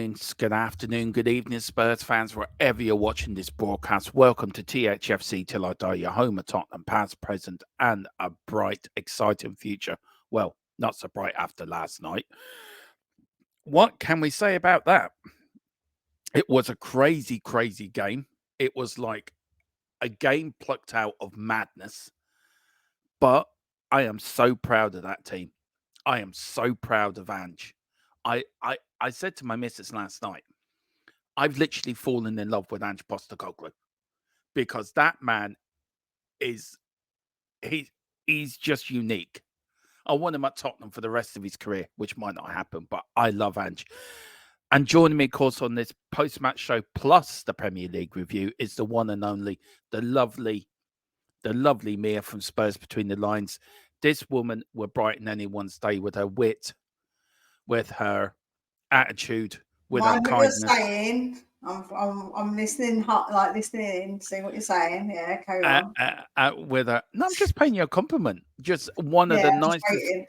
morning, good afternoon, good evening, Spurs fans, wherever you're watching this broadcast. Welcome to THFC Till I Die, your home of Tottenham, past, present, and a bright, exciting future. Well, not so bright after last night. What can we say about that? It was a crazy, crazy game. It was like a game plucked out of madness. But I am so proud of that team. I am so proud of Ange. I said to my missus last night, I've literally fallen in love with Ange Postecoglou because that man is he he's just unique. I want him at Tottenham for the rest of his career, which might not happen, but I love Ange. And joining me, of course, on this post-match show plus the Premier League review is the one and only, the lovely Mia from Spurs Between the Lines. This woman will brighten anyone's day with her wit, with her attitude, with her Mind what kindness. you're saying. I'm listening, listening, see what you're saying. Yeah, carry on. With her, no, I'm just paying you a compliment. Just one of the I'm just nicest. waiting.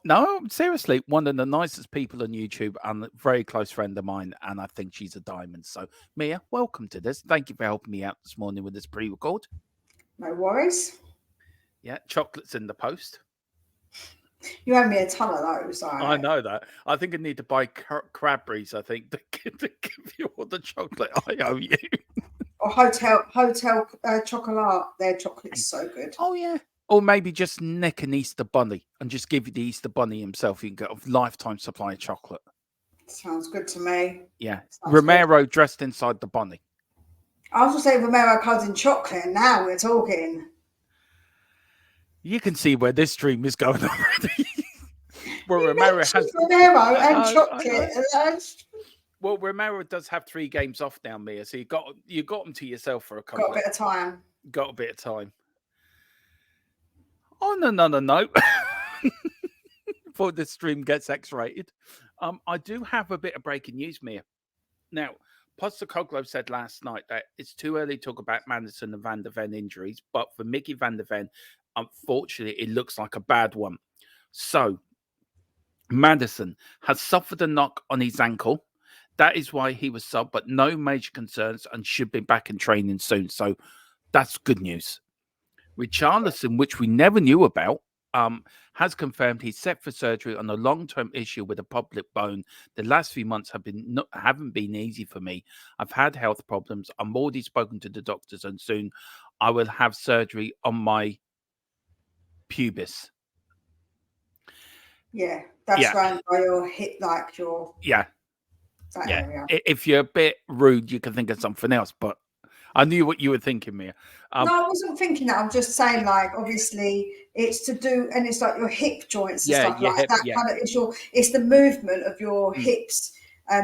No, seriously, one of the nicest people on YouTube and a very close friend of mine, and I think she's a diamond. So, Mia, welcome to this. Thank you for helping me out this morning with this pre-record. No worries. Yeah, chocolates in the post. You owe me a ton of those. I know that. I think I need to buy Cadbury's, I think, to give you all the chocolate I owe you. Or hotel chocolate. Their chocolate's so good. Oh, yeah. Or maybe just nick an Easter bunny and just give you the Easter bunny himself. You can get a lifetime supply of chocolate. Sounds good to me. Yeah. Sounds Romero good. dressed inside the bunny. I was going to say Romero comes in chocolate, and now we're talking. You can see where this stream is going already. Well, you Romero has Romero and chocolate. Well, Romero does have 3 games off now, Mia. So you got them to yourself for a couple. Got a bit of time. Got a bit of time. On another note, before this stream gets X-rated, I do have a bit of breaking news, Mia. Now, Postecoglou said last night that it's too early to talk about Maddison and Van der Ven injuries, but for Mickey Van der Ven, unfortunately, it looks like a bad one. So, Maddison has suffered a knock on his ankle. That is why he was subbed, but no major concerns and should be back in training soon. So, that's good news. Richarlison, which we never knew about, has confirmed he's set for surgery on a long-term issue with a public bone. The last few months haven't been easy for me. I've had health problems. I'm already spoken to the doctors, and soon I will have surgery on my pubis. Yeah, that's round by your hip, like your that area. If you're a bit rude, you can think of something else, but I knew what you were thinking, Mia. No, I wasn't thinking that. I'm just saying, like, obviously, it's to do, and it's like your hip joints and stuff like that. Kind of, it's the movement of your hips.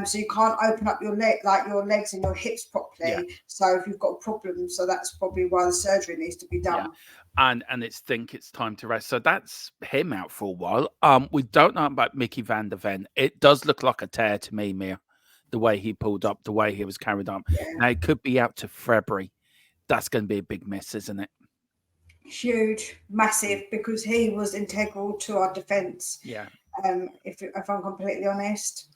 So you can't open up your legs and your hips properly. Yeah. So if you've got problems, so that's probably why the surgery needs to be done. Yeah. And it's time to rest. So that's him out for a while. We don't know about Mickey Van der Ven. It does look like a tear to me, Mia. The way he pulled up, the way he was carried on. Yeah. Now, it could be out to February. That's going to be a big miss, isn't it? Huge, massive, because he was integral to our defence. Yeah. If I'm completely honest.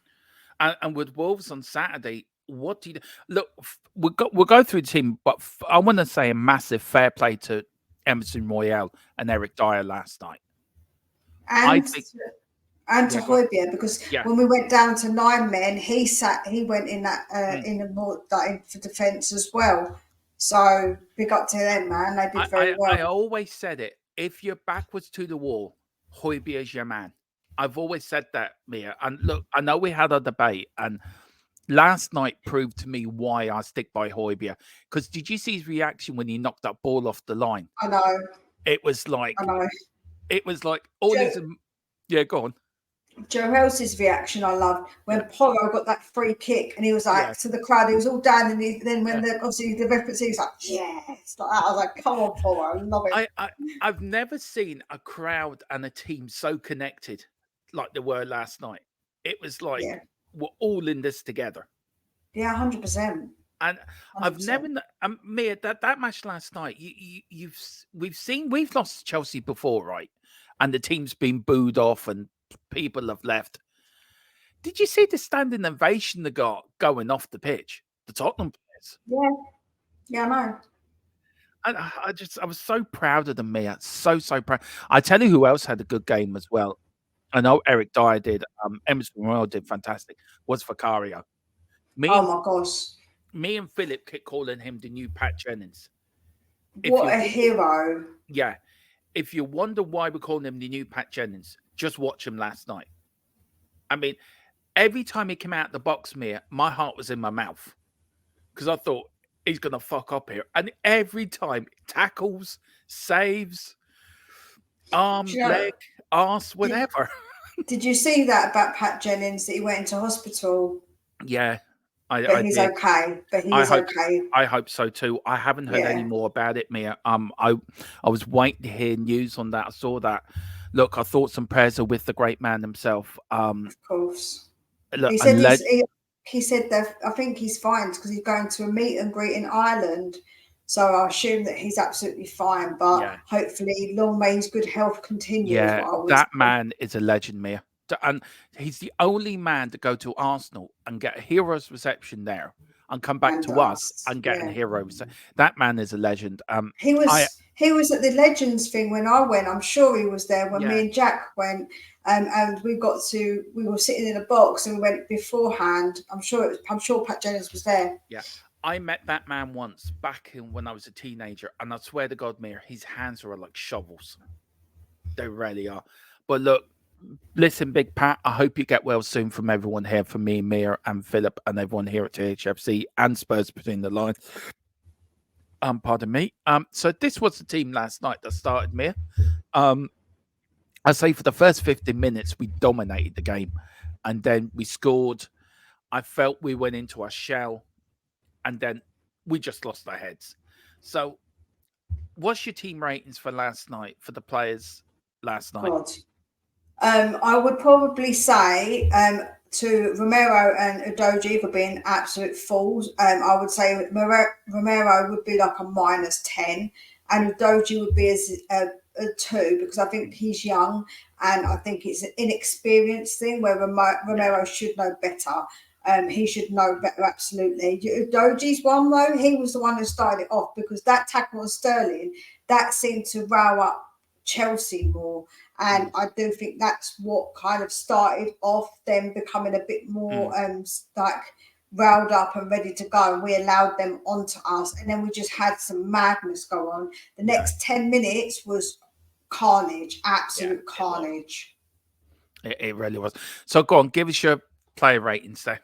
And with Wolves on Saturday, what do you do? Look? We'll go through the team, but I want to say a massive fair play to Emerson Royale and Eric Dyer last night. And to Hotspur, because when we went down to 9 men, he went in that in the more for defence as well. So big up to them, man. They did very well. I always said it. If you're backwards to the wall, Hotspur is your man. I've always said that, Mia. And look, I know we had a debate, and last night proved to me why I stick by Hotspur. Because did you see his reaction when he knocked that ball off the line? I know. It was like, all these. Yeah, go on. Joe Hels's reaction I loved when Porro got that free kick and he was like to the crowd, he was all down, and then when obviously the referee was like, yes, like that. I was like, come on, Porro, I love it. I've never seen a crowd and a team so connected like they were last night. It was like we're all in this together. Yeah, 100%. And 100%. I've never, Mia, that match last night. We've lost Chelsea before, right? And the team's been booed off and people have left. Did you see the standing ovation they got going off the pitch? The Tottenham players. Yeah, yeah, I know. I was so proud of them, Mia. So proud. I tell you who else had a good game as well. I know Eric Dyer did. Emerson Royal did fantastic. Was Vicario. Me Oh and my gosh, me and Philip kept calling him the new Pat Jennings. If what you a wonder, hero! yeah, if you wonder why we're calling him the new Pat Jennings, just watch him last night. I mean, every time he came out the box, Mia, my heart was in my mouth because I thought he's gonna fuck up here. And every time tackles, saves, Do arm, you know? leg, arse, Did, whatever. did you see that about Pat Jennings that he went into hospital, Yeah, but I he's did. okay. But he I is hope okay. I hope so too. I haven't heard any Yeah, more about it, Mia. I was waiting to hear news on that. I saw that. Look, our thoughts and prayers are with the great man himself. of course. Look, He a said le- he said that I think he's fine because he's going to a meet and greet in Ireland. So I assume that he's absolutely fine. But yeah, hopefully, long may his good health continue. Is yeah, what I would that say. man is a legend, Mia. And he's the only man to go to Arsenal and get a hero's reception there and come back And to us us, and get a yeah. hero reception. That man is a legend. He I was he was at the Legends thing when I went. I'm sure he was there when me yeah, and Jack went, and we were sitting in a box and we went beforehand. I'm sure Pat Jennings was there. yeah. I met that man once back in when I was a teenager, and I swear to God, Mayor, his hands are like shovels. They really are. But look, listen, Big Pat, I hope you get well soon from everyone here, from me, Mia, and Philip, and everyone here at THFC and Spurs between the lines. Pardon me. So this was the team last night that started, Mia. Um, I say for the first 15 minutes, we dominated the game, and then we scored. I felt we went into our shell, and then we just lost our heads. So, what's your team ratings for last night for the players last night? God. I would probably say to Romero and Udoji for being absolute fools. I would say Romero would be like a -10, and Udoji would be a 2 because I think he's young and I think it's an inexperienced thing where Romero should know better. He should know better, absolutely. Udoji's one though, he was the one who started it off because that tackle on Sterling that seemed to row up Chelsea more. And I do think that's what kind of started off them becoming a bit more like riled up and ready to go. And we allowed them onto us. And then we just had some madness go on. The next 10 minutes was carnage, absolute carnage. It really was. So go on, give us your player ratings there.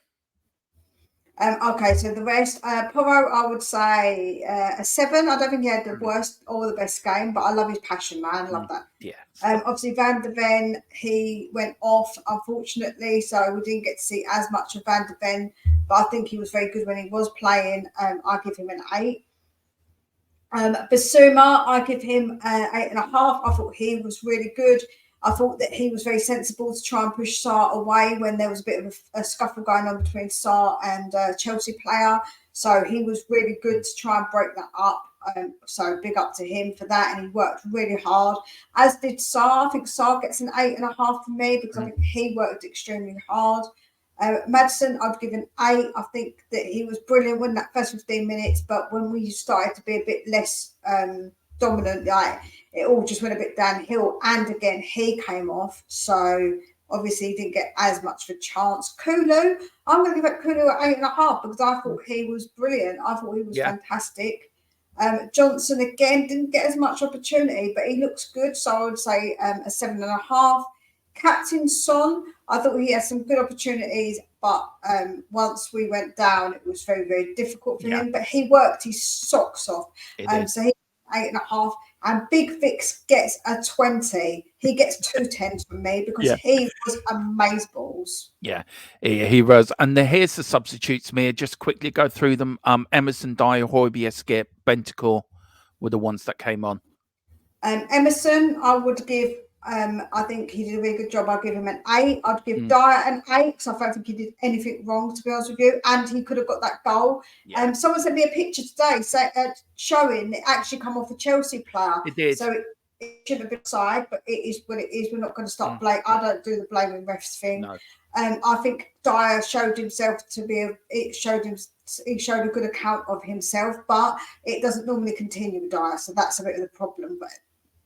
Okay, so the rest, Porro, I would say a 7. I don't think he had the worst or the best game, but I love his passion, man. I love that. Yeah. Obviously, Van de Ven, he went off, unfortunately, so we didn't get to see as much of Van de Ven, but I think he was very good when he was playing. I give him an 8. Basuma, I give him 8.5. I thought he was really good. I thought that he was very sensible to try and push Sarr away when there was a bit of a scuffle going on between Sarr and Chelsea player. So he was really good to try and break that up. So big up to him for that. And he worked really hard, as did Sarr. I think Sarr gets an 8.5 from me because I think he worked extremely hard. Madison, I'd give an 8. I think that he was brilliant in that first 15 minutes, but when we started to be a bit less dominant, like it all just went a bit downhill. And again, he came off, so obviously he didn't get as much of a chance. Kulu, I'm going to give it Kulu at 8.5 because I thought he was brilliant. I thought he was fantastic. Johnson again didn't get as much opportunity, but he looks good, so I would say a 7.5. Captain Son, I thought he had some good opportunities, but once we went down, it was very, very difficult for him. But he worked his socks off. So he 8.5. And Big Fix gets a 20. He gets 2 10s from me because he was amazeballs. Yeah, he was. And here's the substitutes, Mia. Just quickly go through them. Emerson, Dyer, Højbjerg, Skip, Bentancur were the ones that came on. Emerson, I would give. I think he did a really good job. I'd give him an 8. I'd give Dyer an 8 because I don't think he did anything wrong, to be honest with you. And he could have got that goal. Someone sent me a picture today showing it actually come off a Chelsea player. It did. So it shouldn't have been side, but it is what it is. We're not going to stop blaming. I don't do the blaming refs thing. No. I think Dyer showed himself to be. He showed a good account of himself, but it doesn't normally continue with Dyer, so that's a bit of the problem. But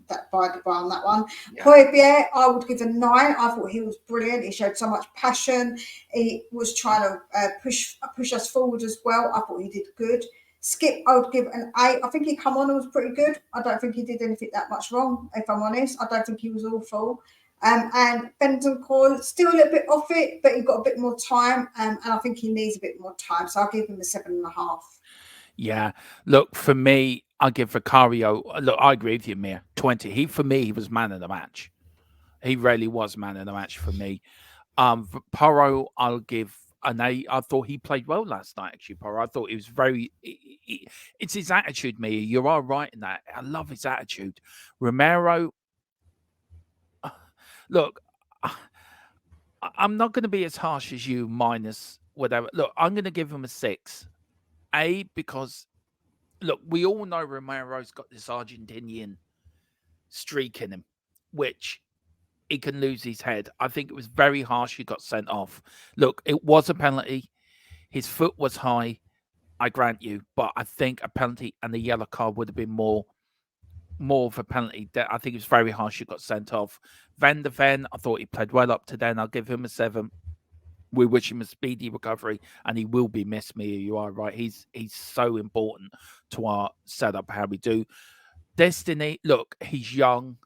that by the by on that one. Yeah. Hotspur, I would give a 9. I thought he was brilliant. He showed so much passion. He was trying to push us forward as well. I thought he did good. Skip, I would give an 8. I think he come on and was pretty good. I don't think he did anything that much wrong, if I'm honest. I don't think he was awful. And Benton still a little bit off it, but he got a bit more time, and I think he needs a bit more time. So I'll give him a 7.5. Yeah. Look, for me, I give Vicario. Look, I agree with you, Mia. 20. For me, he was man of the match. He really was man of the match for me. Porro, I'll give an 8. I thought he played well last night, actually, Porro. I thought he was very. It's his attitude, Mia. You are right in that. I love his attitude. Romero, look, I'm not going to be as harsh as you, minus whatever. Look, I'm going to give him a 6. Because look, we all know Romero's got this Argentinian streak in him, which he can lose his head. I think it was very harsh he got sent off. Look, it was a penalty. His foot was high, I grant you, but I think a penalty and a yellow card would have been more of a penalty. I think it was very harsh he got sent off. Van der Ven, I thought he played well up to then. I'll give him a 7. We wish him a speedy recovery, and he will be missed. Mia, you are right. He's so important to our setup, how we do. Destiny, look, he's young,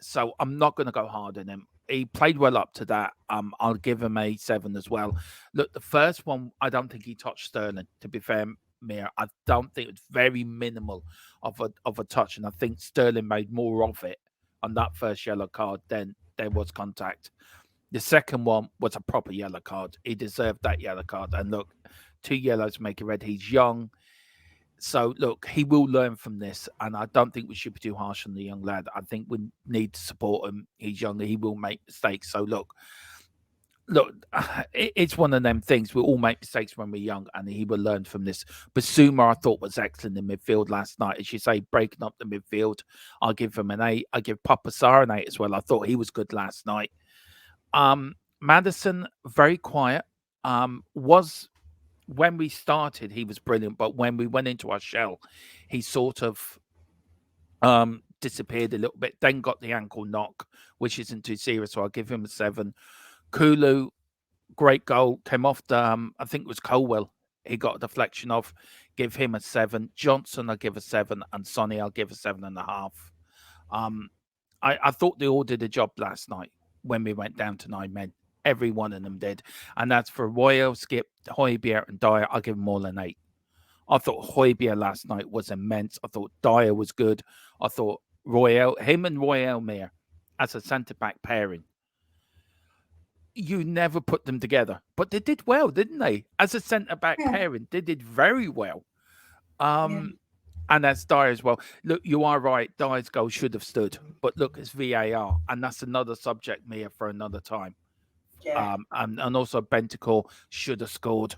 so I'm not going to go hard on him. He played well up to that. I'll give him a 7 as well. Look, the first one, I don't think he touched Sterling. To be fair, Mia, I don't think it's very minimal of a touch, and I think Sterling made more of it on that first yellow card than there was contact. The second one was a proper yellow card. He deserved that yellow card. And look, 2 yellows make a red. He's young. So, look, he will learn from this. And I don't think we should be too harsh on the young lad. I think we need to support him. He's young. He will make mistakes. So, look, it's one of them things. We all make mistakes when we're young, and he will learn from this. Basuma, I thought, was excellent in midfield last night. As you say, breaking up the midfield. I'll give him an 8. I give Papa Sarr an 8 as well. I thought he was good last night. Madison, very quiet. Was when we started, he was brilliant, but when we went into our shell, he sort of disappeared a little bit. Then got the ankle knock, which isn't too serious, so I'll give him a 7. Kulu, great goal, came off the I think it was Colwell. He got a deflection off. Give him a 7. Johnson, I'll give a 7, and Sonny, I'll give a 7.5. I thought they all did a job last night when we went down to 9 men. Every one of them did. And that's for Royal, Skip, Hotspur, and Dyer. I'll give them all an 8. I thought Hotspur last night was immense. I thought Dyer was good. I thought him and Royal Mir as a centre-back pairing, you never put them together. But they did well, didn't they? As a centre-back pairing, they did very well. And that's Dyer as well. Look, you are right. Dyer's goal should have stood. But look, it's VAR. And that's another subject, Mia, for another time. Yeah. And also Bentancur should have scored.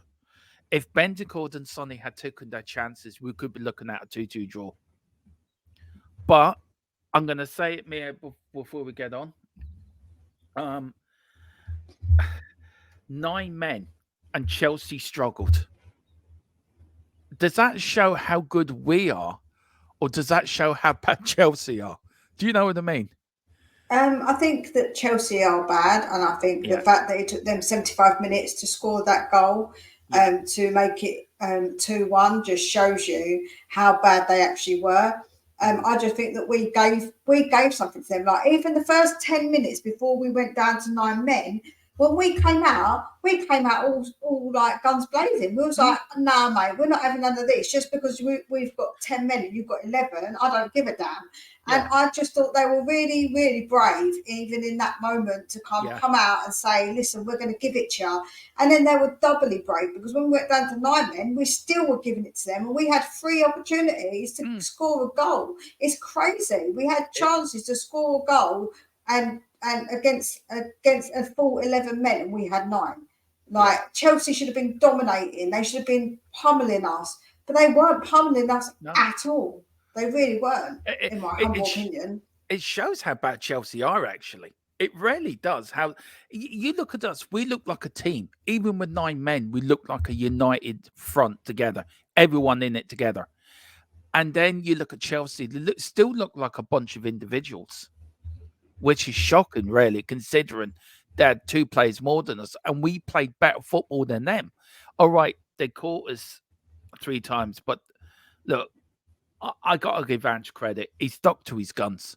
If Bentancur and Sonny had taken their chances, we could be looking at a 2-2 draw. But I'm going to say it, Mia, before we get on. 9 men and Chelsea struggled. Does that show how good we are, or does that show how bad Chelsea are? Do you know what I mean? I think that Chelsea are bad, and I think the fact that it took them 75 minutes to score that goal, to make it 2-1, just shows you how bad they actually were. I just think that we gave something to them. Like even the first 10 minutes before we went down to 9 men, when we came out all like guns blazing. We was like, nah, mate, we're not having none of this. Just because we've got 10 men and you've got 11, I don't give a damn. And I just thought they were really, really brave, even in that moment, to come out and say, listen, we're going to give it to you. And then they were doubly brave, because when we went down to 9 men, we still were giving it to them. And we had 3 opportunities to score a goal. It's crazy. We had chances to score a goal and against a full 11 men, and we had 9. Like Chelsea should have been dominating. They should have been pummeling us. But they weren't pummeling us at all. They really weren't, in my humble opinion. It shows how bad Chelsea are, actually. It really does. How you look at us, we look like a team. Even with 9 men, we look like a united front together, everyone in it together. And then you look at Chelsea, they still look like a bunch of individuals, which is shocking, really, considering they had 2 players more than us and we played better football than them. All right, they caught us 3 times, but look, I got to give Ange credit. He stuck to his guns.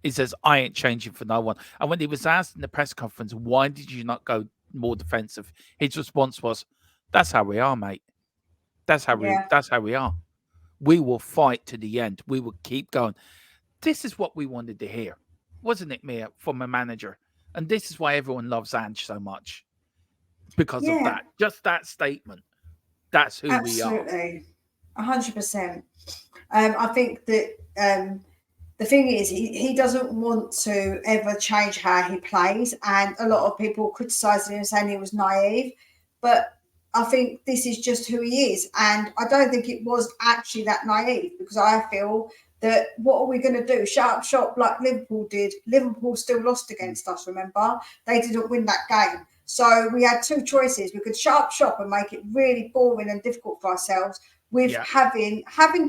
He says, I ain't changing for no one. And when he was asked in the press conference, why did you not go more defensive? His response was, that's how we are, mate. That's how Yeah. we are. We will fight to the end. We will keep going. This is what we wanted to hear, wasn't it, Mia, from a manager? And this is why everyone loves Ange so much. Because of Yeah. that. Just that statement. That's who we are. Absolutely. 100%. I think that the thing is, he doesn't want to ever change how he plays, and a lot of people criticising him, saying he was naive. But I think this is just who he is, and I don't think it was actually that naive, because I feel that what are we going to do? Shut up shop like Liverpool did. Liverpool still lost against us, remember? They didn't win that game. So we had 2 choices. We could shut up shop and make it really boring and difficult for ourselves with having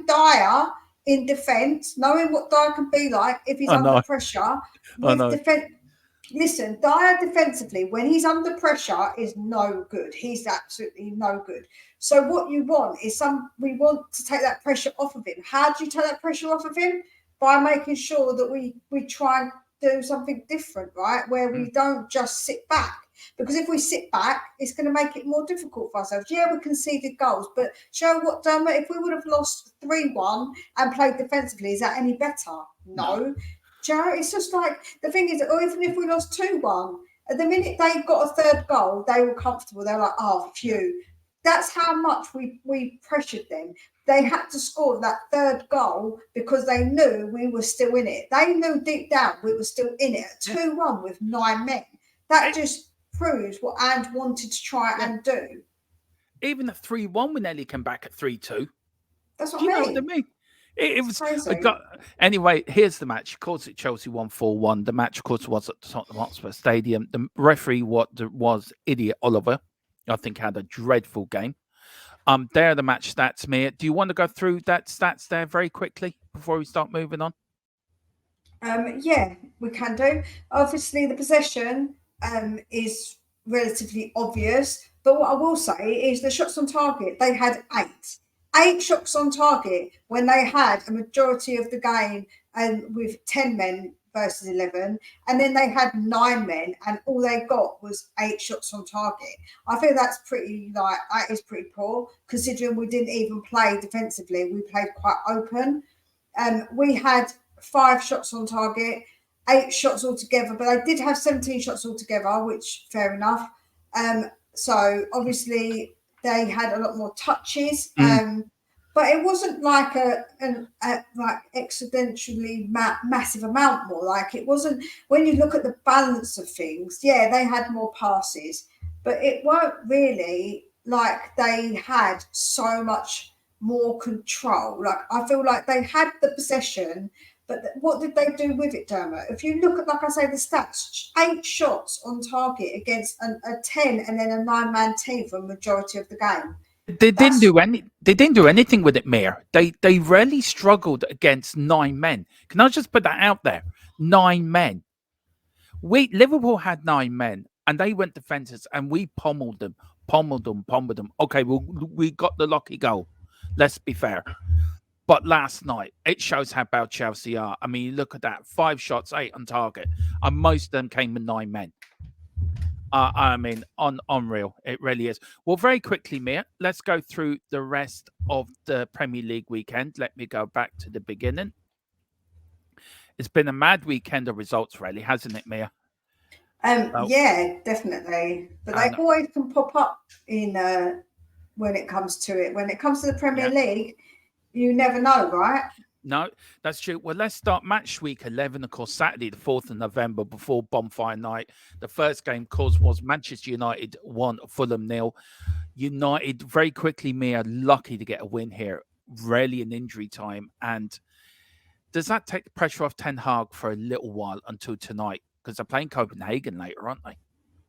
Dyer in defence, knowing what Dyer can be like if he's under pressure. With defence, listen, Dyer defensively, when he's under pressure, is no good. He's absolutely no good. So what you want is we want to take that pressure off of him. How do you take that pressure off of him? By making sure that we try and do something different, right? Where we don't just sit back. Because if we sit back, it's going to make it more difficult for ourselves. Yeah, we conceded goals, but show what, Dermot, if we would have lost 3-1 and played defensively, is that any better? No. Joe, it's just like, the thing is, or even if we lost 2-1, at the minute they got a 3rd goal, they were comfortable. They're like, oh, phew. That's how much we pressured them. They had to score that 3rd goal because they knew we were still in it. They knew deep down we were still in it. 2-1 with 9 men. That just proves what Ange wanted to try and do. Even at 3-1, we nearly came back at 3-2. That's what Do you I know mean. what I mean? It was crazy. Anyway, here's the match. Of course, Chelsea won 4-1. The match, of course, was at the Tottenham Hotspur Stadium. The referee was Idiot Oliver. I think had a dreadful game. There are the match stats, Mia. Do you want to go through that stats there very quickly before we start moving on? Yeah, we can do. Obviously, the possession is relatively obvious, but what I will say is the shots on target, they had 8 shots on target when they had a majority of the game with 10 men versus 11, and then they had 9 men and all they got was 8 shots on target. I think that is pretty poor, considering we didn't even play defensively. We played quite open. We had 5 shots on target, 8 shots altogether, but I did have 17 shots altogether, which fair enough. So obviously they had a lot more touches, but it wasn't like a like accidentally massive amount more. Like, it wasn't, when you look at the balance of things, yeah, they had more passes, but it weren't really like they had so much more control. Like, I feel like they had the possession, but what did they do with it, Dermot? If you look at, like I say, the stats, 8 shots on target against a 10 and then a 9-man team for a majority of the game. They didn't do anything with it, Mayor. They really struggled against 9 men. Can I just put that out there? 9 men. Liverpool had 9 men and they went defenses and we pummeled them. Okay, we got the lucky goal. Let's be fair. But last night, it shows how bad Chelsea are. I mean, you look at that. 5 shots, 8 on target. And most of them came with 9 men. I mean, unreal. It really is. Well, very quickly, Mia, let's go through the rest of the Premier League weekend. Let me go back to the beginning. It's been a mad weekend of results, really, hasn't it, Mia? Yeah, definitely. But they always can pop up in when it comes to it. When it comes to the Premier League, you never know, right? No, that's true. Well, let's start match week 11, of course, Saturday, the 4th of November, before Bonfire Night. The first game, of course, was Manchester United 1, Fulham 0. United, very quickly, Mia, lucky to get a win here. Rarely in injury time. And does that take the pressure off Ten Hag for a little while until tonight? because they're playing Copenhagen later, aren't they?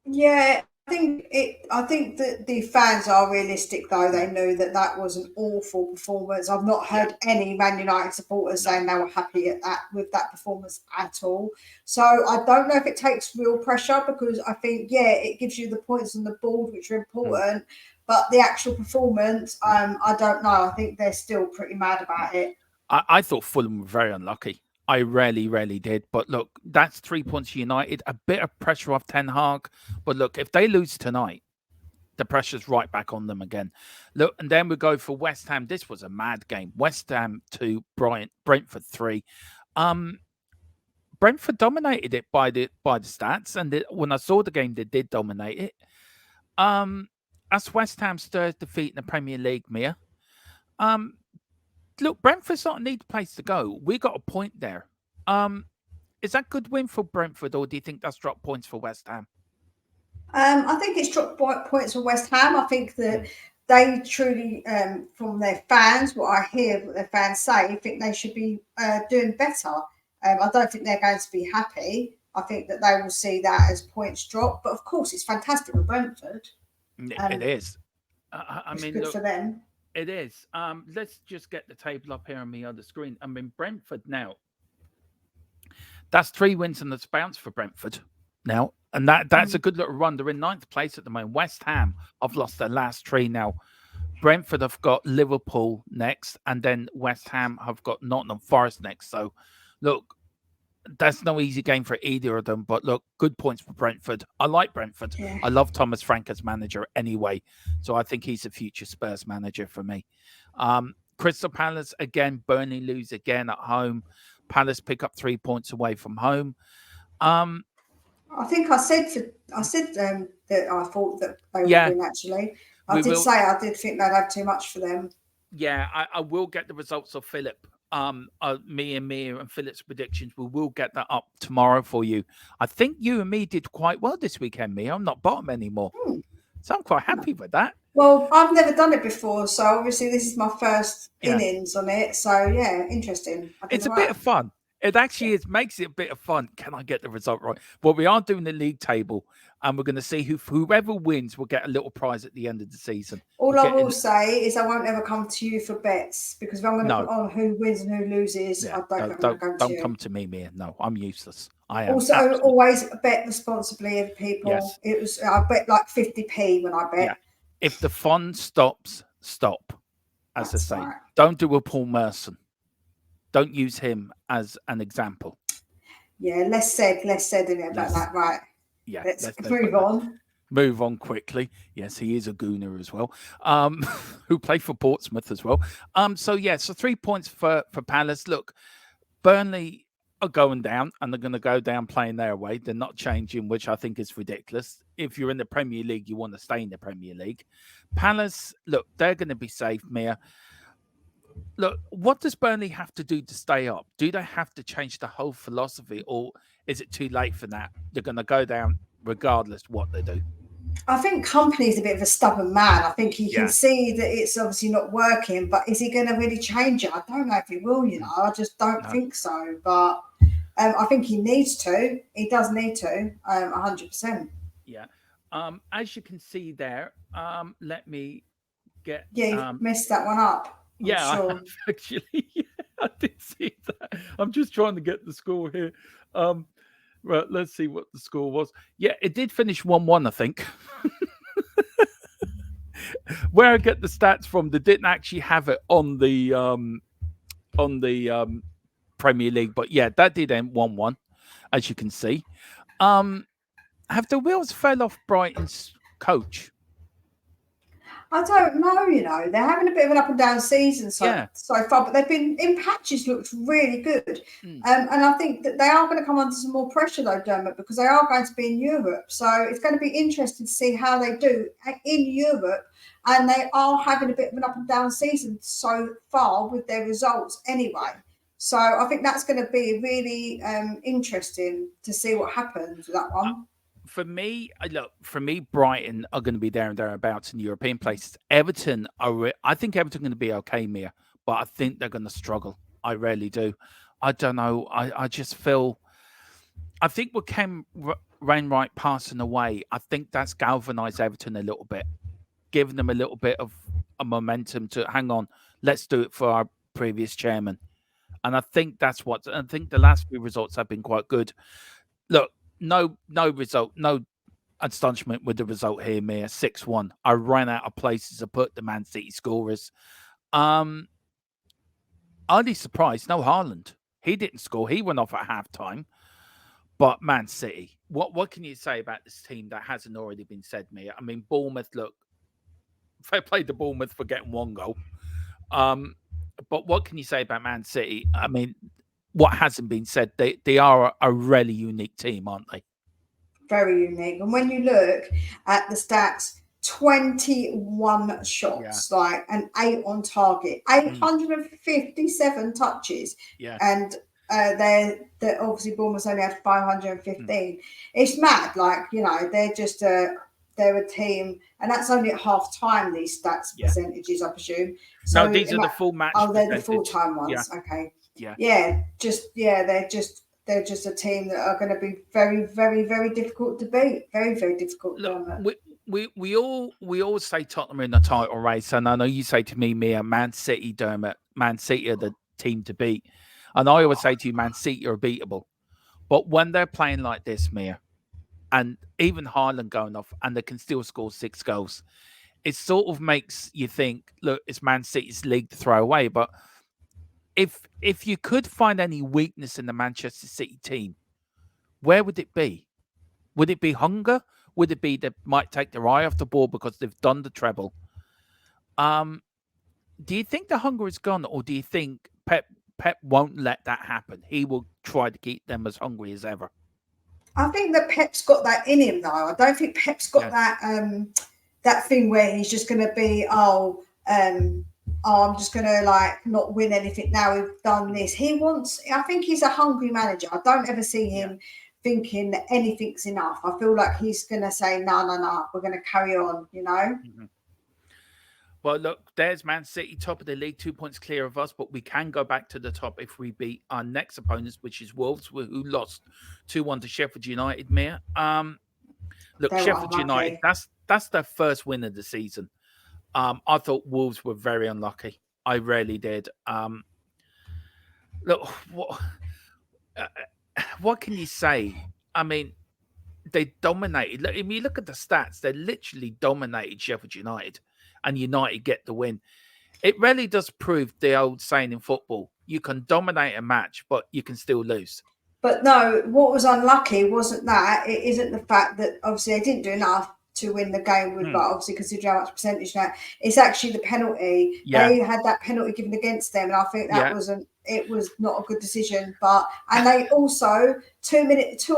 Yeah, I think that the fans are realistic though. They knew that that was an awful performance. I've not Yeah. heard any Man United supporters No. saying they were happy at that with that performance at all. So I don't know if it takes real pressure, because I think it gives you the points on the board, which are important, but the actual performance, I don't know. I think they're still pretty mad about it. I thought Fulham were very unlucky. I really did. But look, that's 3 points United, a bit of pressure off Ten Hag. But look, if they lose tonight, the pressure's right back on them again. Look, and then we go for West Ham. This was a mad game. West Ham 2, Brentford 3. Brentford dominated it by the stats, and when I saw the game, they did dominate it. That's West Ham's third defeat in the Premier League, Mia. Look, Brentford's not a neat place to go. We got a point there. Is that a good win for Brentford, or do you think that's dropped points for West Ham? I think it's dropped points for West Ham. I think that they truly, from their fans, what I hear, what their fans say, I think they should be doing better. I don't think they're going to be happy. I think that they will see that as points drop. But of course, it's fantastic for Brentford. It is. I mean, good look, for them. It is. Let's just get the table up here on the other screen. I mean, Brentford now. That's 3 wins and it's bounce for Brentford now. And that's a good little run. They're in 9th place at the moment. West Ham have lost their last 3 now. Brentford have got Liverpool next, and then West Ham have got Nottingham Forest next. So, look, that's no easy game for either of them. But look, good points for Brentford. I like Brentford. Yeah. I love Thomas Frank as manager anyway. So I think he's a future Spurs manager for me. Crystal Palace, again, Burnley lose again at home. Palace pick up 3 points away from home. I think I said that I thought that they would win, actually. I did think they'd have too much for them. Yeah, I will get the results of Philip. Me and Philip's predictions. We will get that up tomorrow for you. I think you and me did quite well this weekend, Mia. I'm not bottom anymore. So I'm quite happy with that. Well, I've never done it before, so obviously this is my first innings on it. So yeah, interesting. It's a bit of fun. It actually is, makes it a bit of fun. Can I get the result right? Well, we are doing the league table, and we're going to see whoever wins will get a little prize at the end of the season. All I will say is I won't ever come to you for bets, because if I'm going to put on who wins and who loses, I don't come to me, Mia. No, I'm useless. I am. Also, always bet responsibly of people. Yes. I bet like 50p when I bet. Yeah. If the fun stops, stop. As I say, don't do a Paul Merson. Don't use him as an example. Yeah, less said in it about that, right? Yeah, let's move on. Move on quickly. Yes, he is a gooner as well. Who played for Portsmouth as well. So 3 points for Palace. Look, Burnley are going down, and they're going to go down playing their way. They're not changing, which I think is ridiculous. If you're in the Premier League, you want to stay in the Premier League. Palace, look, they're going to be safe, Mia. Look, what does Burnley have to do to stay up? Do they have to change the whole philosophy, or is it too late for that? They're going to go down regardless what they do. I think Kompany's a bit of a stubborn man. I think he can see that it's obviously not working, but is he going to really change it? I don't know if he will, I just don't think so. But I think he needs to. He does need to, 100%. Yeah. As you can see there, let me get... Yeah, you messed that one up. I have, actually. I did see that. I'm just trying to get the score here. Right, let's see what the score was. Yeah, it did finish 1-1, I think. Where I get the stats from, they didn't actually have it on the Premier League, but yeah, that did end 1-1, as you can see. Have the wheels fell off Brighton's coach? I don't know, they're having a bit of an up and down season so far, but they've been in patches, looked really good. And I think that they are going to come under some more pressure though, Dermot, because they are going to be in Europe. So it's going to be interesting to see how they do in Europe. And they are having a bit of an up and down season so far with their results anyway. So I think that's going to be really interesting to see what happens with that one. For me, Brighton are going to be there and thereabouts in European places. Everton I think Everton are going to be okay, Mia, but I think they're going to struggle. I really do. I don't know. I just feel I think with Ken Wainwright passing away, I think that's galvanised Everton a little bit, giving them a little bit of a momentum to hang on. Let's do it for our previous chairman, and I think that's what. I think the last few results have been quite good. Look, no result, no astonishment with the result here, Mia. 6-1. I ran out of places to put the Man City scorers. Only surprised, no Haaland. He didn't score. He went off at halftime. But Man City, what can you say about this team that hasn't already been said, Mia? I mean, Bournemouth, look, they played the Bournemouth for getting one goal. But what can you say about Man City? I mean, what hasn't been said, they are a really unique team, aren't they? Very unique. And when you look at the stats, 21 shots, like an 8 on target, 857 touches. Yeah. And they're obviously Bournemouth only had 515. It's mad. Like, you know, they're just they're a team, and that's only at half time, these stats percentages, I presume. So no, these are the full match. Oh, they're the full time ones. Yeah. Okay. Yeah. They're just a team that are going to be very, very, very difficult to beat. Very, very difficult. Look, we all say Tottenham in the title race, and I know you say to me, Mia, Man City, Dermot, Man City are the team to beat, and I always say to you, Man City are beatable. But when they're playing like this, Mia, and even Haaland going off, and they can still score 6 goals, it sort of makes you think, look, it's Man City's league to throw away. But if you could find any weakness in the Manchester City team, where would it be? Would it be hunger? Would it be they might take their eye off the ball because they've done the treble? Do you think the hunger is gone, or do you think Pep won't let that happen? He will try to keep them as hungry as ever. I think that Pep's got that in him, though. I don't think Pep's got that thing where he's just going to be, I'm just going to like not win anything now we've done this. I think he's a hungry manager. I don't ever see him thinking that anything's enough. I feel like he's going to say, no, we're going to carry on, you know? Well, look, there's Man City, top of the league, 2 points clear of us, but we can go back to the top if we beat our next opponents, which is Wolves, who lost 2-1 to Sheffield United, Mia. Look, Sheffield United, that's their first win of the season. I thought Wolves were very unlucky. I really did. Look, what can you say? I mean, they dominated. Look, if you look at the stats, they literally dominated Sheffield United, and United get the win. It really does prove the old saying in football: you can dominate a match, but you can still lose. But no, what was unlucky wasn't that. It isn't the fact that obviously they didn't do enough to win the game with, but obviously considering how much percentage that, it's actually the penalty. They had that penalty given against them, and I think that it was not a good decision. And they also 2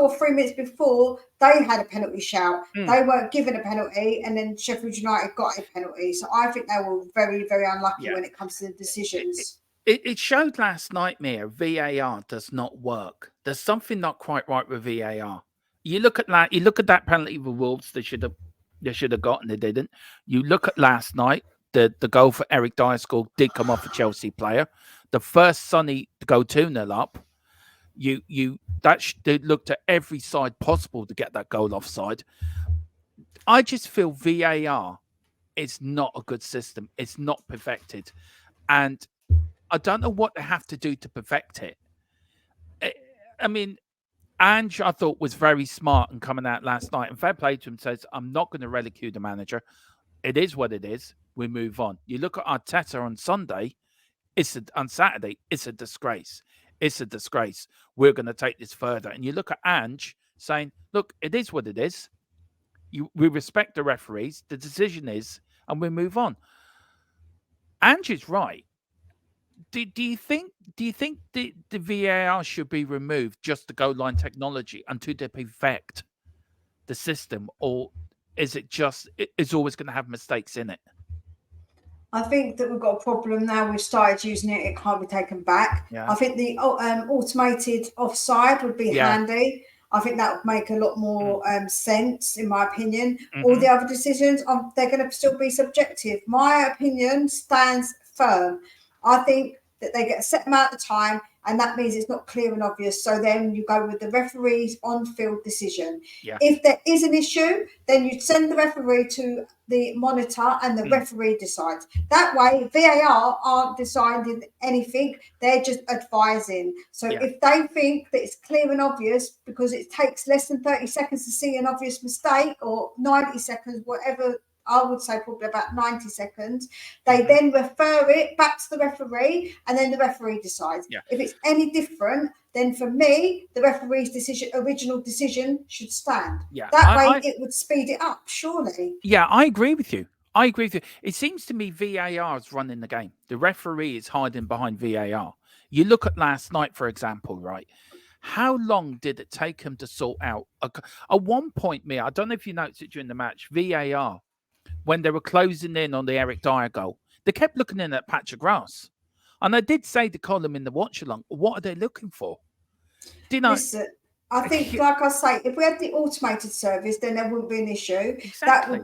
or 3 minutes before they had a penalty shout. They weren't given a penalty, and then Sheffield United got a penalty. So I think they were very, very unlucky when it comes to the decisions. It showed last night, Mia, VAR does not work. There's something not quite right with VAR. You look at that. You look at that penalty for Wolves. They should have gotten. They didn't. You look at last night. The goal for Eric Dyer scored did come off a Chelsea player. The first Sonny to go 2-0 up. They looked at every side possible to get that goal offside. I just feel VAR is not a good system. It's not perfected, and I don't know what they have to do to perfect it. I mean, Ange, I thought, was very smart in coming out last night. And fair play to him, says, I'm not going to relegate the manager. It is what it is. We move on. You look at Arteta on Sunday, on Saturday, it's a disgrace. It's a disgrace. We're going to take this further. And you look at Ange saying, look, it is what it is. We respect the referees. The decision is, and we move on. Ange is right. Do you think the VAR should be removed, just the goal line technology, until they perfect the system, or is it just it's always going to have mistakes in it? I think that we've got a problem now. We've started using it; it can't be taken back. I think the automated offside would be handy. I think that would make a lot more sense, in my opinion. All the other decisions, they're going to still be subjective. My opinion stands firm. I think that they get a set amount of time, and that means it's not clear and obvious. So then you go with the referee's on-field decision. Yeah. If there is an issue, then you send the referee to the monitor, and the referee decides. That way, VAR aren't deciding anything; they're just advising. So if they think that it's clear and obvious, because it takes less than 30 seconds to see an obvious mistake, or 90 seconds, whatever. I would say probably about 90 seconds. They then refer it back to the referee, and then the referee decides. Yeah. If it's any different, then for me, the referee's original decision should stand. Yeah. That way it would speed it up, surely. Yeah, I agree with you. I agree with you. It seems to me VAR is running the game. The referee is hiding behind VAR. You look at last night, for example, right? How long did it take him to sort out? At one point, I don't know if you noticed it during the match, VAR, when they were closing in on the Eric Dyer goal, they kept looking in at patch of grass. And I did say to Colin in the watch along, what are they looking for? Listen, I think, like I say, if we had the automated service, then there wouldn't be an issue. Exactly.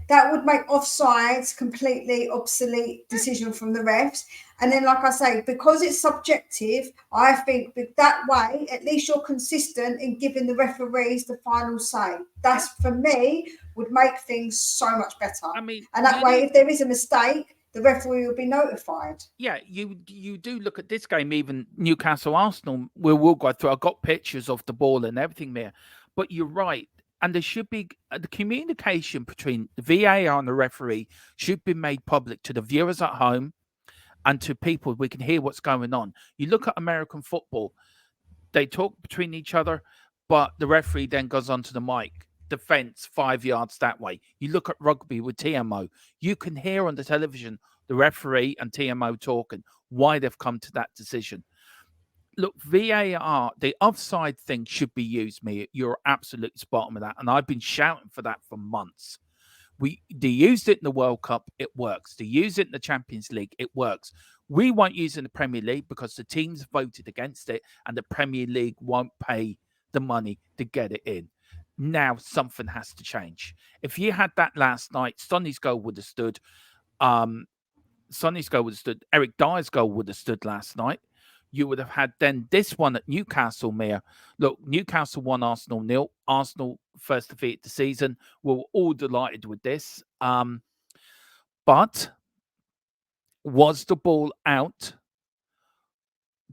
That would make offsides completely obsolete decision from the refs. And then, like I say, because it's subjective, I think that way, at least you're consistent in giving the referees the final say. That's, for me, would make things so much better. I mean, and that way, if there is a mistake, the referee will be notified. Yeah, you do look at this game, even Newcastle Arsenal, where we'll go through. I've got pictures of the ball and everything there. But you're right. And there should be the communication between the VAR and the referee should be made public to the viewers at home and to people. We can hear what's going on. You look at American football, they talk between each other, but the referee then goes onto the mic. Defense 5 yards that way. You look at rugby with TMO, you can hear on the television the referee and TMO talking why they've come to that decision. Look, VAR, the offside thing should be used, Mia. You're absolutely spot on with that. And I've been shouting for that for months. They used it in the World Cup, it works. They use it in the Champions League, it works. We won't use it in the Premier League because the teams voted against it and the Premier League won't pay the money to get it in. Now something has to change. If you had that last night, Sonny's goal would have stood. Sonny's goal would have stood. Eric Dyer's goal would have stood last night. You would have had then this one at Newcastle, Mia. Look, Newcastle won, Arsenal 0. Arsenal first defeat of the season. We're all delighted with this. But was the ball out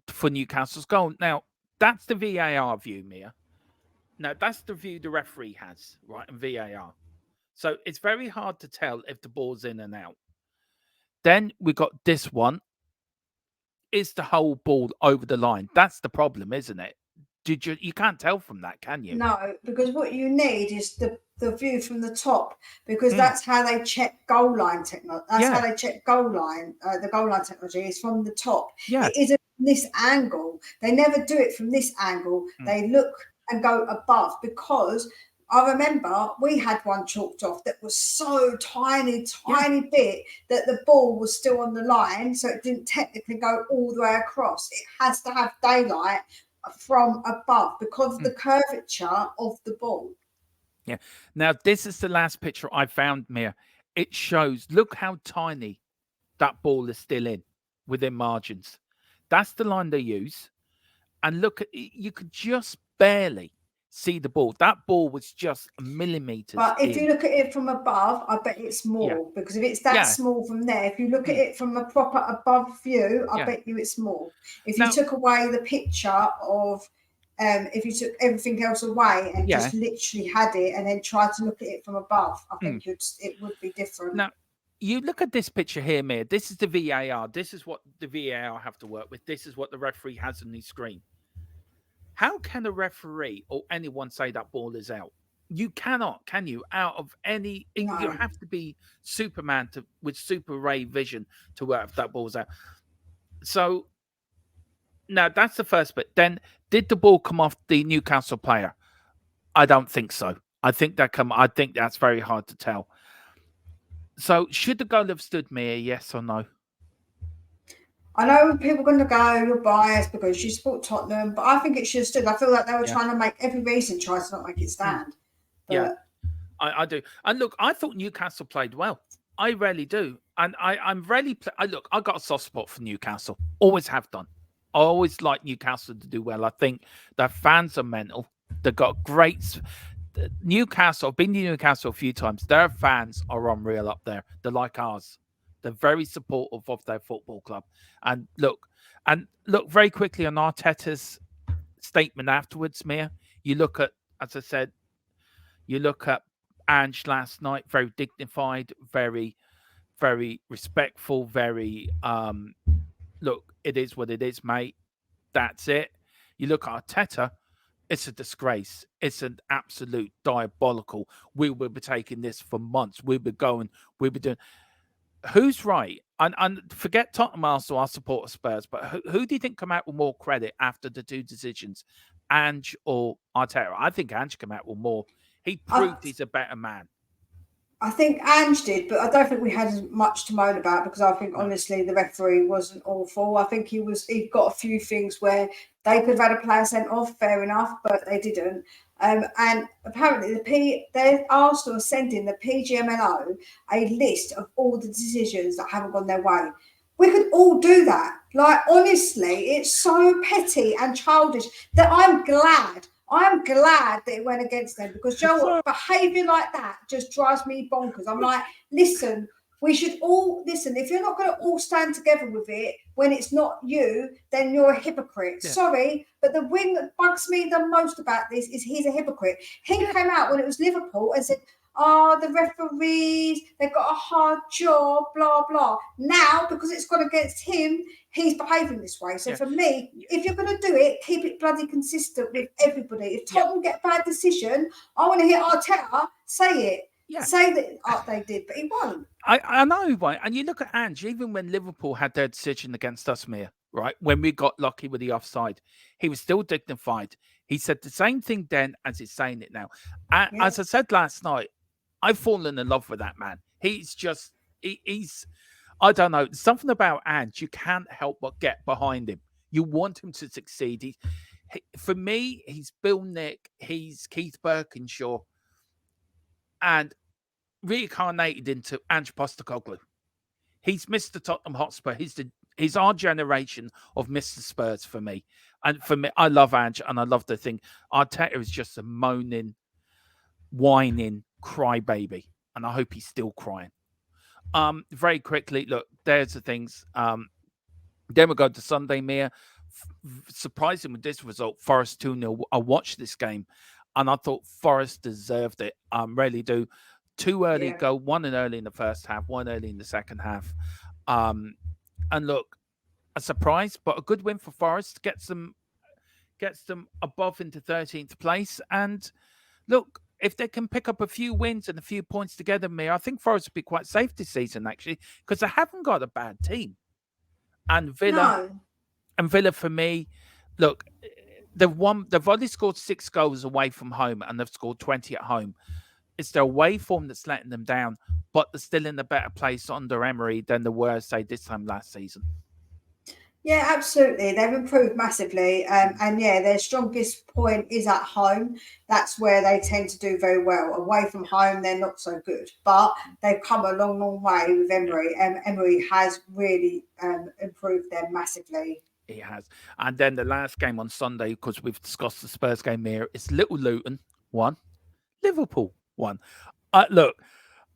for Newcastle's goal? Now, that's the VAR view, Mia. Now, that's the view the referee has, right, in VAR. So it's very hard to tell if the ball's in and out. Then we got this one. Is the whole ball over the line? That's the problem, isn't it? You can't tell from that, can you? No, because what you need is the view from the top, because that's how they check goal line technology. That's how they check goal line. The goal line technology is from the top. Yeah. It isn't from this angle. They never do it from this angle. They look and go above, because I remember we had one chalked off that was so tiny bit that the ball was still on the line, so it didn't technically go all the way across. It has to have daylight from above because of the curvature of the ball. Yeah. Now, this is the last picture I found, Mia. It shows, look how tiny that ball is still in within margins. That's the line they use. And look, you could just barely see the ball. That ball was just millimeters. But if you look at it from above, I bet it's more, because if it's that small from there, if you look at it from a proper above view, I bet you it's more. If you took away the picture of, if you took everything else away and just literally had it and then tried to look at it from above, I think it would be different. Now, you look at this picture here, Mia. This is the VAR. This is what the VAR have to work with. This is what the referee has on his screen. How can a referee or anyone say that ball is out? You cannot, can you? Out of any, No. You have to be Superman with super ray vision to work if that ball's out. So, now that's the first bit. Then, did the ball come off the Newcastle player? I don't think so. I think that's very hard to tell. So, should the goal have stood, Mia? Yes or no? I know people are going to go, you're biased because you support Tottenham, but I think it should have stood. I feel like they were trying to make every reason try to not make it stand. But... Yeah, I do. And look, I thought Newcastle played well. I really do. And I'm really. Look, I got a soft spot for Newcastle. Always have done. I always like Newcastle to do well. I think their fans are mental. They've got great. Newcastle. I've been to Newcastle a few times. Their fans are unreal up there. They're like ours. They're very supportive of their football club. And look very quickly on Arteta's statement afterwards, Mia. You look at, as I said, you look at Ange last night. Very dignified. Very respectful, very look, it is what it is, mate. That's it. You look at Arteta, it's a disgrace. It's an absolute diabolical. We will be taking this for months. We'll be doing who's right? And forget Tottenham, Arsenal, I support Spurs, but who do you think come out with more credit after the two decisions? Ange or Arteta? I think Ange came out with more. He proved he's a better man. I think Ange did, but I don't think we had as much to moan about because I think honestly the referee wasn't awful. I think he got a few things where they could have had a player sent off, fair enough, but they didn't. And apparently their Arsenal are sending the PGMLO a list of all the decisions that haven't gone their way. We could all do that. Like honestly, it's so petty and childish that I'm glad that it went against them because Joe, what behaviour like that just drives me bonkers. I'm like, listen, we should all listen. If you're not going to all stand together with it when it's not you, then you're a hypocrite. Yeah. Sorry, but the wing that bugs me the most about this is he's a hypocrite. He came out when it was Liverpool and said, the referees, they've got a hard job, blah, blah. Now, because it's gone against him, he's behaving this way. So for me, if you're going to do it, keep it bloody consistent with everybody. If Tottenham get a bad decision, I want to hear Arteta say it. Yeah. Say that they did, but he won't. I know he won't. And you look at Ange, even when Liverpool had their decision against us, Mia, right? When we got lucky with the offside, he was still dignified. He said the same thing then as he's saying it now. As I said last night, I've fallen in love with that man. He's I don't know, something about Ange, you can't help but get behind him. You want him to succeed. For me, he's Bill Nick, he's Keith Birkinshaw, and reincarnated into Ange Postecoglou. He's Mr. Tottenham Hotspur. He's our generation of Mr. Spurs for me. And for me, I love Ange and I love the thing. Arteta is just a moaning, whining crybaby, and I hope he's still crying. Very quickly, look, there's the things. Then we go to Sunday, Mia. Surprising with this result, Forest 2-0. I watched this game, and I thought Forest deserved it. Really do. Two early goal, one early in the first half, one early in the second half. And look, a surprise, but a good win for Forest. Gets them above into 13th place. And look, if they can pick up a few wins and a few points together, I think Forest will be quite safe this season, actually, because they haven't got a bad team. And Villa, for me, look, they've only scored 6 goals away from home, and they've scored 20 at home. It's their away form that's letting them down, but they're still in a better place under Emery than they were, say, this time last season. Yeah, absolutely. They've improved massively. And their strongest point is at home. That's where they tend to do very well. Away from home, they're not so good. But they've come a long, long way with Emery. Emery has really improved them massively. He has. And then the last game on Sunday, because we've discussed the Spurs game here, it's Little Luton 1, Liverpool 1. Look,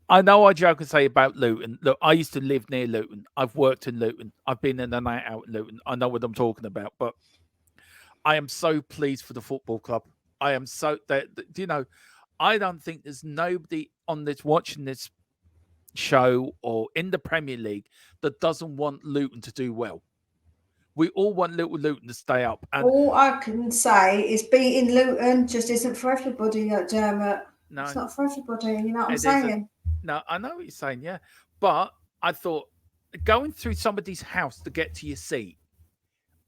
I know I joke and say about Luton. Look, I used to live near Luton. I've worked in Luton. I've been in a night out in Luton. I know what I'm talking about. But I am so pleased for the football club. I am so I don't think there's nobody on this watching this show or in the Premier League that doesn't want Luton to do well. We all want Little Luton to stay up. And all I can say is beating Luton just isn't for everybody, Dermot. No, it's not for everybody. You know what I'm saying? No, I know what you're saying, yeah. But I thought going through somebody's house to get to your seat,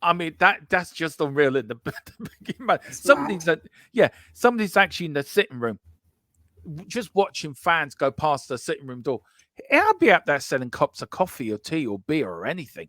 I mean, that's just unreal in the beginning. Somebody's actually in the sitting room, just watching fans go past the sitting room door. I'll be out there selling cups of coffee or tea or beer or anything.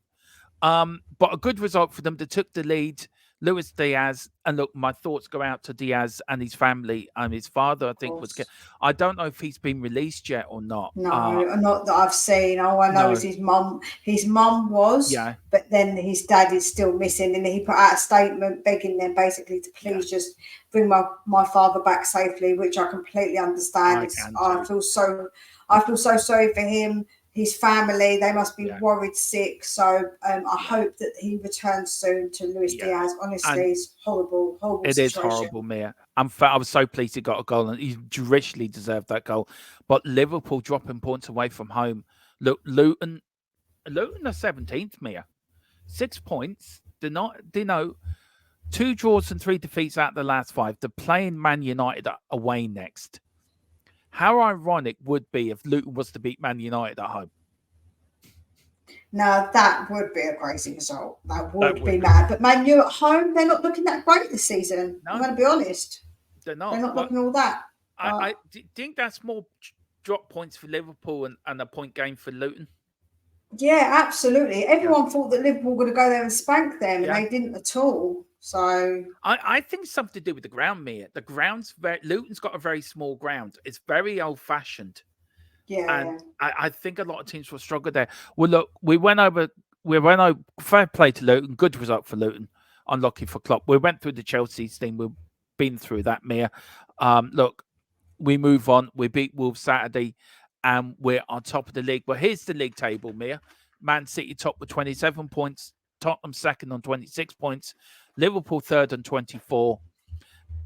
But a good result for them. They took the lead. Luis Diaz, and look, my thoughts go out to Diaz and his family. His father, I Of think, was. course. I don't know if he's been released yet or not. No, not that I've seen. All I know is No, his mum. His mum was, yeah, but then his dad is still missing, and he put out a statement begging them basically to yeah, please just bring my father back safely, which I completely understand. I It's can too. I feel so sorry for him, his family. They must be Yeah, worried I yeah, hope that he returns soon to Luis yeah, Diaz. Honestly, and it's horrible, horrible it is situation. horrible, Mia. I was so pleased he got a goal, and he richly deserved that goal. But Liverpool dropping points away from home. Look, Luton are 17th, Mia. 6 points. Did not 2 draws and 3 defeats out of the last 5. They're playing Man United away next. How ironic would be if Luton was to beat Man United at home? Now that would be a crazy result. That That would would be be. mad. But Man U at home, they're not looking that great this season. I'm No, going to be honest. they're They're not. not But looking all that. But I think that's more drop points for Liverpool and a point game for Luton. yeah, absolutely. Yeah. Everyone thought that Liverpool were going to go there and spank them, and Yeah. they didn't at all. So I think it's something to do with the ground, Mia. The ground's Luton's got a very small ground. It's very old fashioned. yeah, And yeah. I think a lot of teams will struggle there. Well, look, we went over fair play to Luton, good result for Luton, unlucky for Klopp. We went through the Chelsea thing, we've been through that, Mia. Look, we move on. We beat Wolves Saturday, and we're on top of the league. But here's the league table, Mia. Man City top with 27 points, Tottenham second on 26 points, Liverpool third on 24,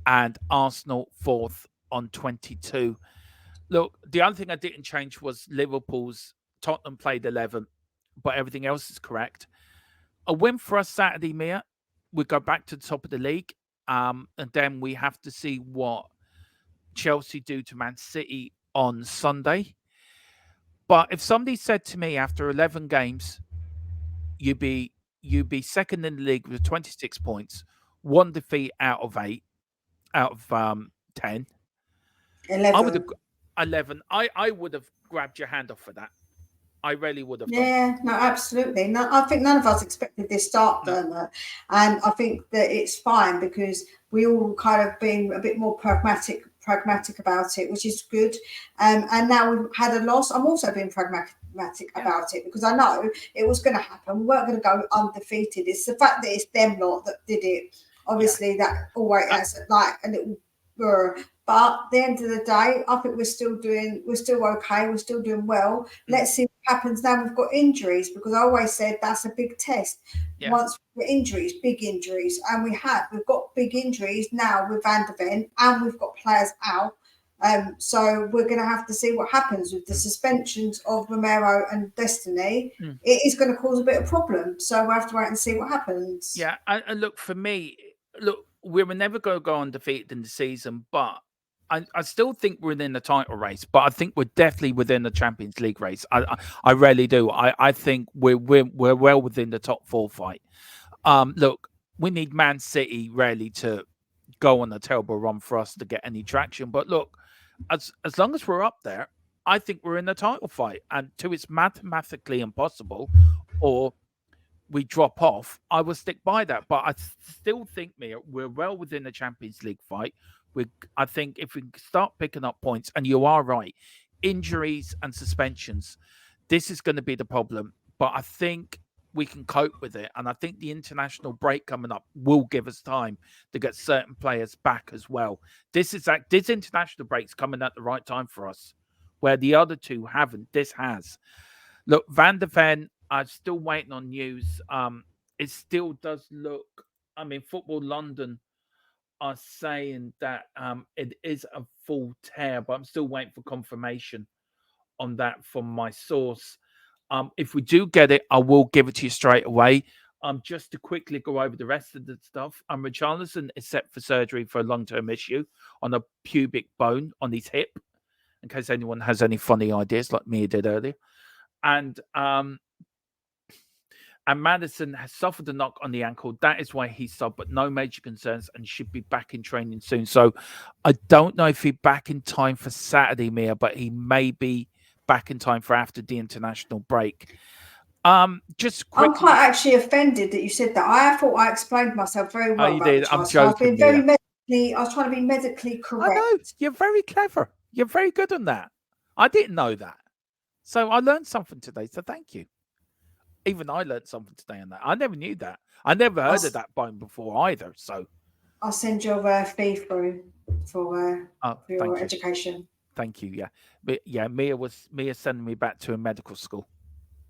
and Arsenal fourth on 22. Look, the only thing I didn't change was Liverpool's. Tottenham played 11, but everything else is correct. A win for us Saturday, Mia. We go back to the top of the league, and then we have to see what Chelsea do to Man City on Sunday. But if somebody said to me after 11 games, you'd be you'd be second in the league with 26 points, one defeat out of 8, out of 10, I would have 11. 11. I would have grabbed your hand off for that. I really would have done. Yeah, no, absolutely. No, I think none of us expected this start, No. Dermot. And I think that it's fine because we all kind of been a bit more pragmatic about it, which is good. And now we've had a loss. I'm also being pragmatic Yeah. about it because I know it was going to happen. We weren't going to go undefeated. It's the fact that it's them lot that did it. Yeah. Obviously, that always Uh, has like a little. But at the end of the day, I think we're still okay. We're still doing well. mm, Let's see what happens now. We've got injuries because I always said that's a big test. yeah. Once we get injuries, big injuries, and we've got big injuries now with Van der Ven, and we've got players out. So we're going to have to see what happens with the Mm, suspensions of Romero and Destiny. mm. It is going to cause a bit of problem. So we'll have to wait and see what happens. Yeah. And look, for me, look, we were never going to go undefeated in the season, but I still think we're in the title race, but I think we're definitely within the Champions League race. I really do. I think we're well within the top 4 fight. Look, we need Man City really to go on a terrible run for us to get any traction. But look, as long as we're up there, I think we're in the title fight. And till it's mathematically impossible, or we drop off, I will stick by that. But I still think, Mia, we're well within the Champions League fight. I think if we start picking up points, and you are right, injuries and suspensions, this is going to be the problem. But I think we can cope with it, and I think the international break coming up will give us time to get certain players back as well. This international break's coming at the right time for us, where the other two haven't. This has. Look, Van der Ven, I'm still waiting on news. It still does look. I mean, Football London are saying that it is a full tear, but I'm still waiting for confirmation on that from my source. If we do get it, I will give it to you straight away. Just to quickly go over the rest of the stuff. Richarlison is set for surgery for a long-term issue on a pubic bone on his hip, in case anyone has any funny ideas like me did earlier. And Madison has suffered a knock on the ankle. That is why he's subbed, but no major concerns and should be back in training soon. So I don't know if he's back in time for Saturday, Mia, but he may be back in time for after the international break. Just I'm quickly. quite actually offended that you said that. I thought I explained myself very well You about the did. I'm trust. I was joking, being very Mia. medically. I was trying to be medically I correct. know. You're very clever. You're very good on that. I didn't know that. So I learned something today. So thank you. Even I learned something today on that. I never knew that. I never heard of that bone before either. So I'll send your fee through for your thank you. education. Thank you. Yeah. But yeah, Mia sending me back to a medical school.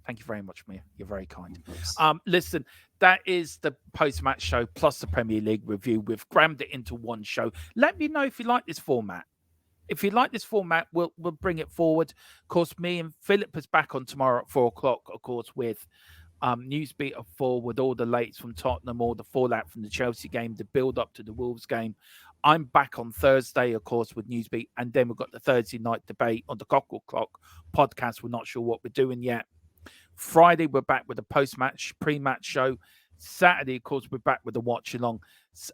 Thank you very much, Mia. You're very kind. Oops. Listen, that is the post-match show plus the Premier League review. We've crammed it into one show. Let me know if you like this format. If you like this format, we'll bring it forward. Of course, me and Philip is back on tomorrow at 4:00, of course, with Newsbeat of 4 with all the lates from Tottenham, all the fallout from the Chelsea game, the build up to the Wolves game. I'm back on Thursday, of course, with Newsbeat, and then we've got the Thursday night debate on the Cockle Clock podcast. We're not sure what we're doing yet. Friday, we're back with a post-match, pre-match show. Saturday, of course, we're back with the watch along,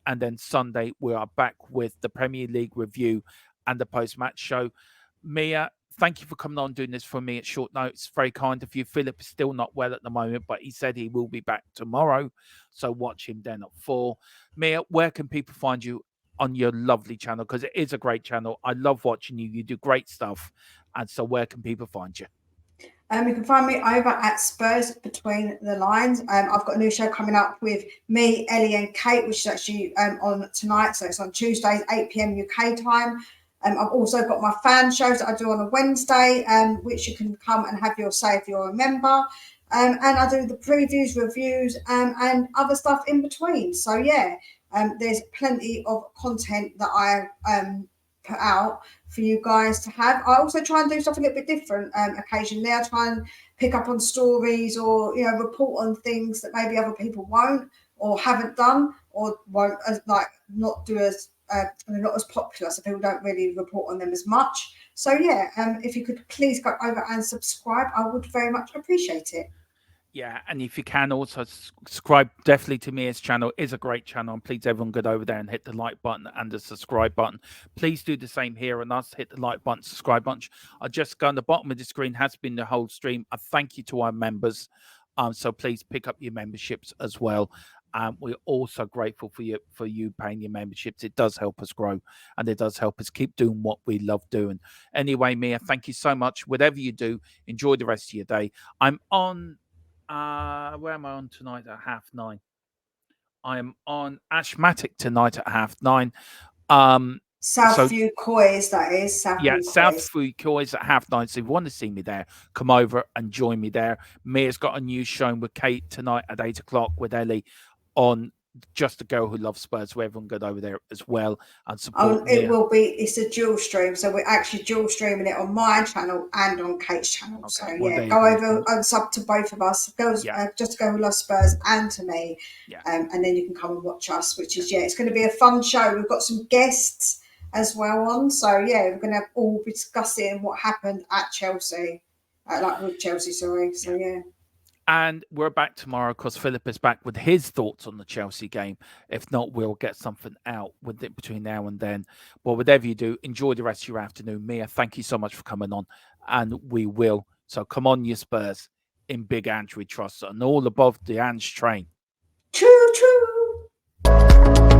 and then Sunday we are back with the Premier League review and the post-match show. Mia, thank you for coming on doing this for me at short notice. Very kind of you. Philip is still not well at the moment, but he said he will be back tomorrow, so watch him then at 4. Mia, where can people find you on your lovely channel? Because it is a great channel. I love watching you. You do great stuff, and so where can people find you? You can find me over at Spurs Between the Lines. I've got a new show coming up with me, Ellie, and Kate, which is actually on tonight. So it's on Tuesdays, 8 p.m. UK time. I've also got my fan shows that I do on a Wednesday, which you can come and have your say if you're a member. And I do the previews, reviews, and other stuff in between. So yeah, there's plenty of content that I put out for you guys to have. I also try and do stuff a little bit different occasionally. I try and pick up on stories or report on things that maybe other people won't or haven't done or won't not do as not as popular, so people don't really report on them as much. So yeah, if you could please go over and subscribe, I would very much appreciate it. Yeah, and if you can also subscribe definitely to Mia's channel. It is a great channel, and please everyone get over there and hit the like button and the subscribe button. Please do the same here on us. Hit the like button, subscribe button. I just go on the bottom of the screen has been the whole stream. A thank you to our members. So please pick up your memberships as well. We're also grateful for you paying your memberships. It does help us grow, and it does help us keep doing what we love doing. Anyway, Mia, thank you so much. Whatever you do, enjoy the rest of your day. I'm on. Where am I on tonight at 9:30? I am on Ashmatic tonight at 9:30. Southview Coys, that is Yeah, Southview South Coys. Food Coys at 9:30. So if you want to see me there, come over and join me there. Mia's got a new show with Kate tonight at 8:00 with Ellie on Just a Girl Who Loves Spurs. So everyone go over there as well and support It Mia. will be. It's a dual stream, so we're actually dual streaming it on my channel and on Kate's channel. Okay, So well, yeah, there you go go. over and sub to both of us. Yeah. Just go with Love Spurs and to me, Yeah. and then you can come and watch us. Which is it's going to be a fun show. We've got some guests as well on. So yeah, we're going to all be discussing what happened at Chelsea, with Chelsea. Sorry. So yeah. And we're back tomorrow because Philip is back with his thoughts on the Chelsea game. If not, we'll get something out with it between now and then. But whatever you do, enjoy the rest of your afternoon. Mia, thank you so much for coming on. And we will. So come on, you Spurs, in Big Ange we trust, and all above the Ange train. True, true.